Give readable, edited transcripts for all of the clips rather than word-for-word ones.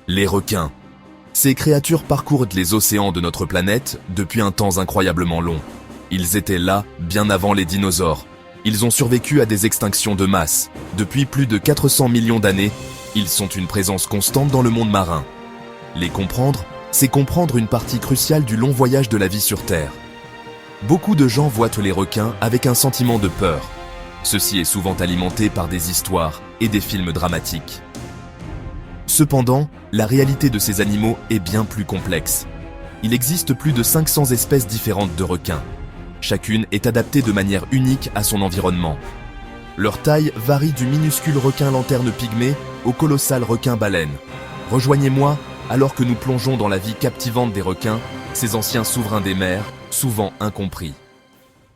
Les requins. Ces créatures parcourent les océans de notre planète depuis un temps incroyablement long. Ils étaient là bien avant les dinosaures. Ils ont survécu à des extinctions de masse. Depuis plus de 400 millions d'années, ils sont une présence constante dans le monde marin. Les comprendre, c'est comprendre une partie cruciale du long voyage de la vie sur Terre. Beaucoup de gens voient les requins avec un sentiment de peur. Ceci est souvent alimenté par des histoires et des films dramatiques. Cependant, la réalité de ces animaux est bien plus complexe. Il existe plus de 500 espèces différentes de requins. Chacune est adaptée de manière unique à son environnement. Leur taille varie du minuscule requin lanterne pygmée au colossal requin baleine. Rejoignez-moi alors que nous plongeons dans la vie captivante des requins, ces anciens souverains des mers, souvent incompris.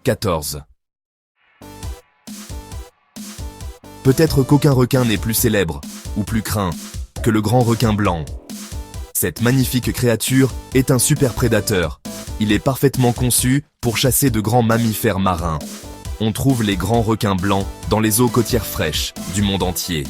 14. Peut-être qu'aucun requin n'est plus célèbre, ou plus craint, que le grand requin blanc. Cette magnifique créature est un super prédateur. Il est parfaitement conçu pour chasser de grands mammifères marins. On trouve les grands requins blancs dans les eaux côtières fraîches du monde entier.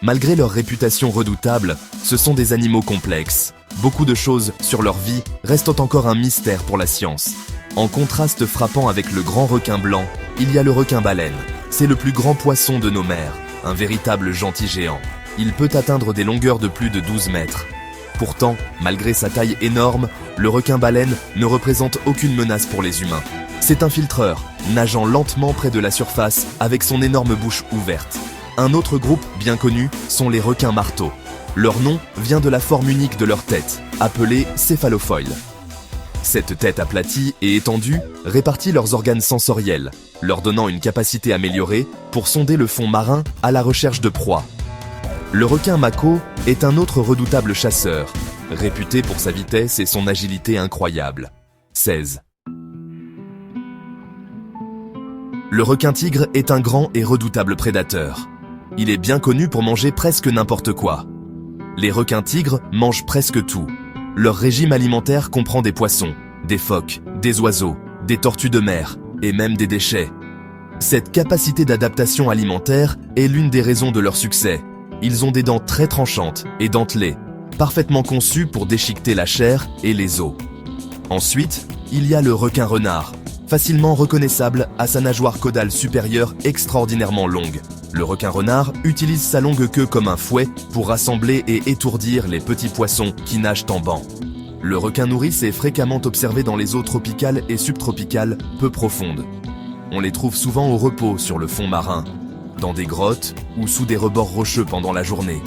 Malgré leur réputation redoutable, ce sont des animaux complexes. Beaucoup de choses sur leur vie restent encore un mystère pour la science. En contraste frappant avec le grand requin blanc, il y a le requin baleine. C'est le plus grand poisson de nos mers, un véritable gentil géant. Il peut atteindre des longueurs de plus de 12 mètres. Pourtant, malgré sa taille énorme, le requin baleine ne représente aucune menace pour les humains. C'est un filtreur, nageant lentement près de la surface avec son énorme bouche ouverte. Un autre groupe bien connu sont les requins marteaux. Leur nom vient de la forme unique de leur tête, appelée céphalofoïle. Cette tête aplatie et étendue répartit leurs organes sensoriels, leur donnant une capacité améliorée pour sonder le fond marin à la recherche de proies. Le requin mako est un autre redoutable chasseur, réputé pour sa vitesse et son agilité incroyable. 16. Le requin tigre est un grand et redoutable prédateur. Il est bien connu pour manger presque n'importe quoi. Les requins tigres mangent presque tout. Leur régime alimentaire comprend des poissons, des phoques, des oiseaux, des tortues de mer et même des déchets. Cette capacité d'adaptation alimentaire est l'une des raisons de leur succès. Ils ont des dents très tranchantes et dentelées, parfaitement conçues pour déchiqueter la chair et les os. Ensuite, il y a le requin renard, facilement reconnaissable à sa nageoire caudale supérieure extraordinairement longue. Le requin renard utilise sa longue queue comme un fouet pour rassembler et étourdir les petits poissons qui nagent en banc. Le requin nourrice est fréquemment observé dans les eaux tropicales et subtropicales peu profondes. On les trouve souvent au repos sur le fond marin, dans des grottes ou sous des rebords rocheux pendant la journée.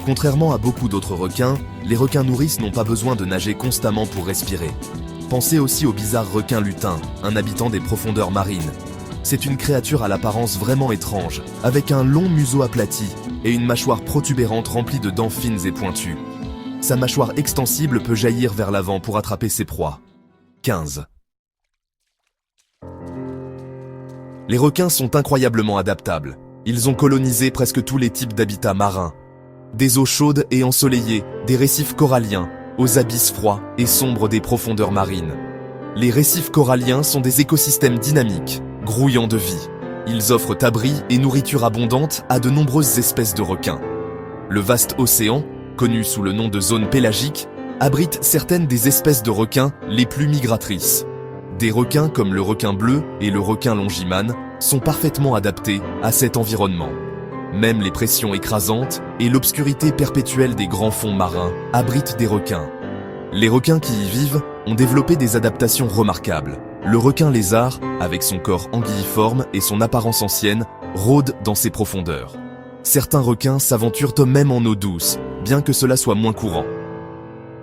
Contrairement à beaucoup d'autres requins, les requins nourrices n'ont pas besoin de nager constamment pour respirer. Pensez aussi au bizarre requin lutin, un habitant des profondeurs marines. C'est une créature à l'apparence vraiment étrange, avec un long museau aplati et une mâchoire protubérante remplie de dents fines et pointues. Sa mâchoire extensible peut jaillir vers l'avant pour attraper ses proies. 15. Les requins sont incroyablement adaptables. Ils ont colonisé presque tous les types d'habitats marins. Des eaux chaudes et ensoleillées, des récifs coralliens, aux abysses froids et sombres des profondeurs marines. Les récifs coralliens sont des écosystèmes dynamiques, grouillants de vie. Ils offrent abri et nourriture abondante à de nombreuses espèces de requins. Le vaste océan, connu sous le nom de zone pélagique, abrite certaines des espèces de requins les plus migratrices. Des requins comme le requin bleu et le requin longimane sont parfaitement adaptés à cet environnement. Même les pressions écrasantes et l'obscurité perpétuelle des grands fonds marins abritent des requins. Les requins qui y vivent ont développé des adaptations remarquables. Le requin lézard, avec son corps anguilliforme et son apparence ancienne, rôde dans ses profondeurs. Certains requins s'aventurent même en eau douce, bien que cela soit moins courant.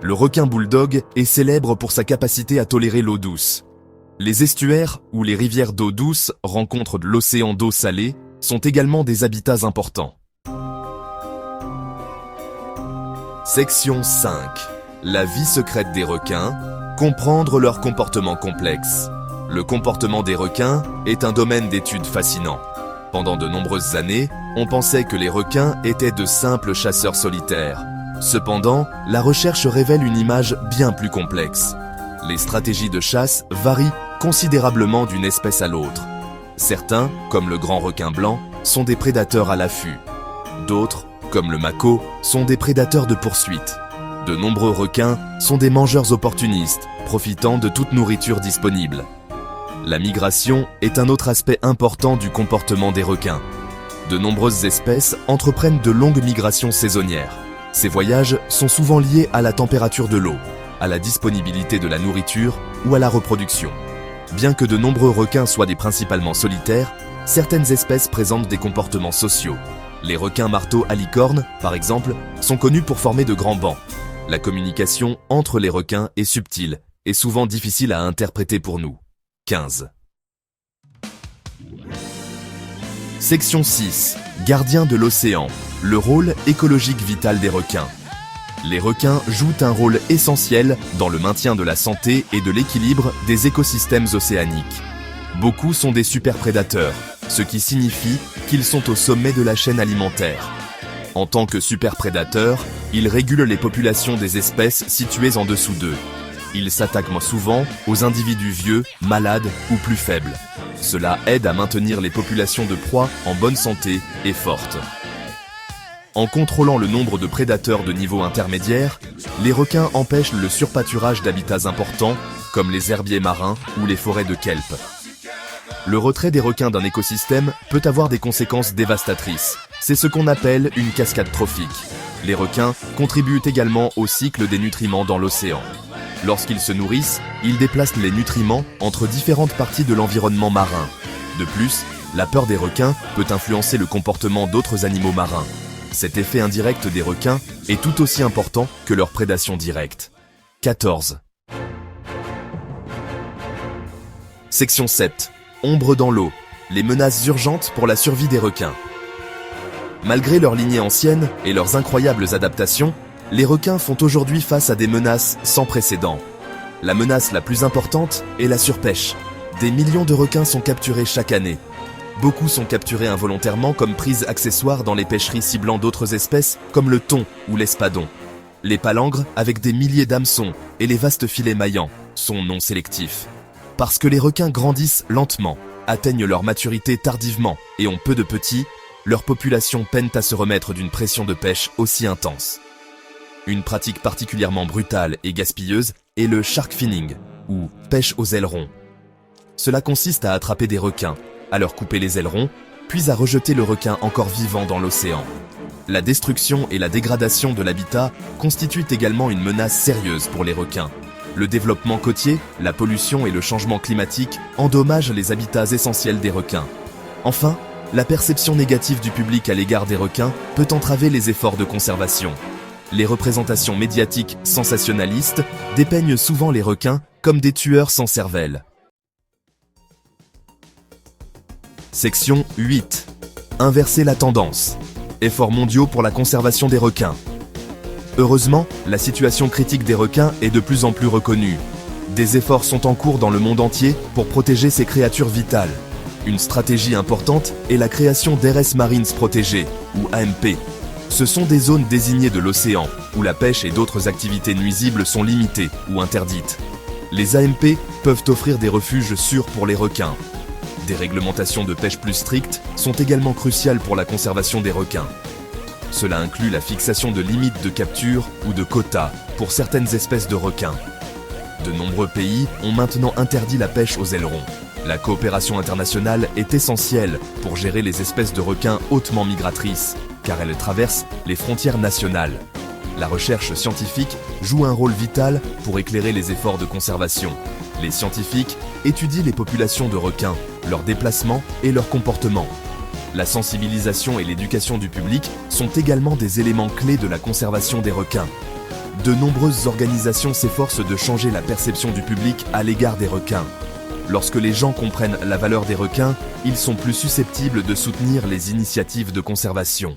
Le requin bulldog est célèbre pour sa capacité à tolérer l'eau douce. Les estuaires où les rivières d'eau douce rencontrent de l'océan d'eau salée sont également des habitats importants. Section 5. La vie secrète des requins. Comprendre leur comportement complexe. Le comportement des requins est un domaine d'étude fascinant. Pendant de nombreuses années, on pensait que les requins étaient de simples chasseurs solitaires. Cependant, la recherche révèle une image bien plus complexe. Les stratégies de chasse varient considérablement d'une espèce à l'autre. Certains, comme le grand requin blanc, sont des prédateurs à l'affût. D'autres comme le maquereau, sont des prédateurs de poursuite. De nombreux requins sont des mangeurs opportunistes, profitant de toute nourriture disponible. La migration est un autre aspect important du comportement des requins. De nombreuses espèces entreprennent de longues migrations saisonnières. Ces voyages sont souvent liés à la température de l'eau, à la disponibilité de la nourriture ou à la reproduction. Bien que de nombreux requins soient des principalement solitaires, certaines espèces présentent des comportements sociaux. Les requins marteaux à licorne, par exemple, sont connus pour former de grands bancs. La communication entre les requins est subtile et souvent difficile à interpréter pour nous. 15. Section 6. Gardiens de l'océan. Le rôle écologique vital des requins. Les requins jouent un rôle essentiel dans le maintien de la santé et de l'équilibre des écosystèmes océaniques. Beaucoup sont des superprédateurs, ce qui signifie qu'ils sont au sommet de la chaîne alimentaire. En tant que superprédateurs, ils régulent les populations des espèces situées en dessous d'eux. Ils s'attaquent souvent aux individus vieux, malades ou plus faibles. Cela aide à maintenir les populations de proies en bonne santé et fortes. En contrôlant le nombre de prédateurs de niveau intermédiaire, les requins empêchent le surpâturage d'habitats importants, comme les herbiers marins ou les forêts de kelp. Le retrait des requins d'un écosystème peut avoir des conséquences dévastatrices. C'est ce qu'on appelle une cascade trophique. Les requins contribuent également au cycle des nutriments dans l'océan. Lorsqu'ils se nourrissent, ils déplacent les nutriments entre différentes parties de l'environnement marin. De plus, la peur des requins peut influencer le comportement d'autres animaux marins. Cet effet indirect des requins est tout aussi important que leur prédation directe. 14. Section 7. Ombre dans l'eau. Les menaces urgentes pour la survie des requins. Malgré leur lignée ancienne et leurs incroyables adaptations, les requins font aujourd'hui face à des menaces sans précédent. La menace la plus importante est la surpêche. Des millions de requins sont capturés chaque année. Beaucoup sont capturés involontairement comme prise accessoire dans les pêcheries ciblant d'autres espèces comme le thon ou l'espadon. Les palangres, avec des milliers d'hameçons, et les vastes filets maillants, sont non sélectifs. Parce que les requins grandissent lentement, atteignent leur maturité tardivement et ont peu de petits, leur population peine à se remettre d'une pression de pêche aussi intense. Une pratique particulièrement brutale et gaspilleuse est le shark finning, ou pêche aux ailerons. Cela consiste à attraper des requins, à leur couper les ailerons, puis à rejeter le requin encore vivant dans l'océan. La destruction et la dégradation de l'habitat constituent également une menace sérieuse pour les requins. Le développement côtier, la pollution et le changement climatique endommagent les habitats essentiels des requins. Enfin, la perception négative du public à l'égard des requins peut entraver les efforts de conservation. Les représentations médiatiques sensationnalistes dépeignent souvent les requins comme des tueurs sans cervelle. Section 8. Inverser la tendance. Efforts mondiaux pour la conservation des requins. Heureusement, la situation critique des requins est de plus en plus reconnue. Des efforts sont en cours dans le monde entier pour protéger ces créatures vitales. Une stratégie importante est la création d'aires marines protégées, ou AMP. Ce sont des zones désignées de l'océan, où la pêche et d'autres activités nuisibles sont limitées ou interdites. Les AMP peuvent offrir des refuges sûrs pour les requins. Des réglementations de pêche plus strictes sont également cruciales pour la conservation des requins. Cela inclut la fixation de limites de capture ou de quotas pour certaines espèces de requins. De nombreux pays ont maintenant interdit la pêche aux ailerons. La coopération internationale est essentielle pour gérer les espèces de requins hautement migratrices, car elles traversent les frontières nationales. La recherche scientifique joue un rôle vital pour éclairer les efforts de conservation. Les scientifiques étudient les populations de requins, leurs déplacements et leurs comportements. La sensibilisation et l'éducation du public sont également des éléments clés de la conservation des requins. De nombreuses organisations s'efforcent de changer la perception du public à l'égard des requins. Lorsque les gens comprennent la valeur des requins, ils sont plus susceptibles de soutenir les initiatives de conservation.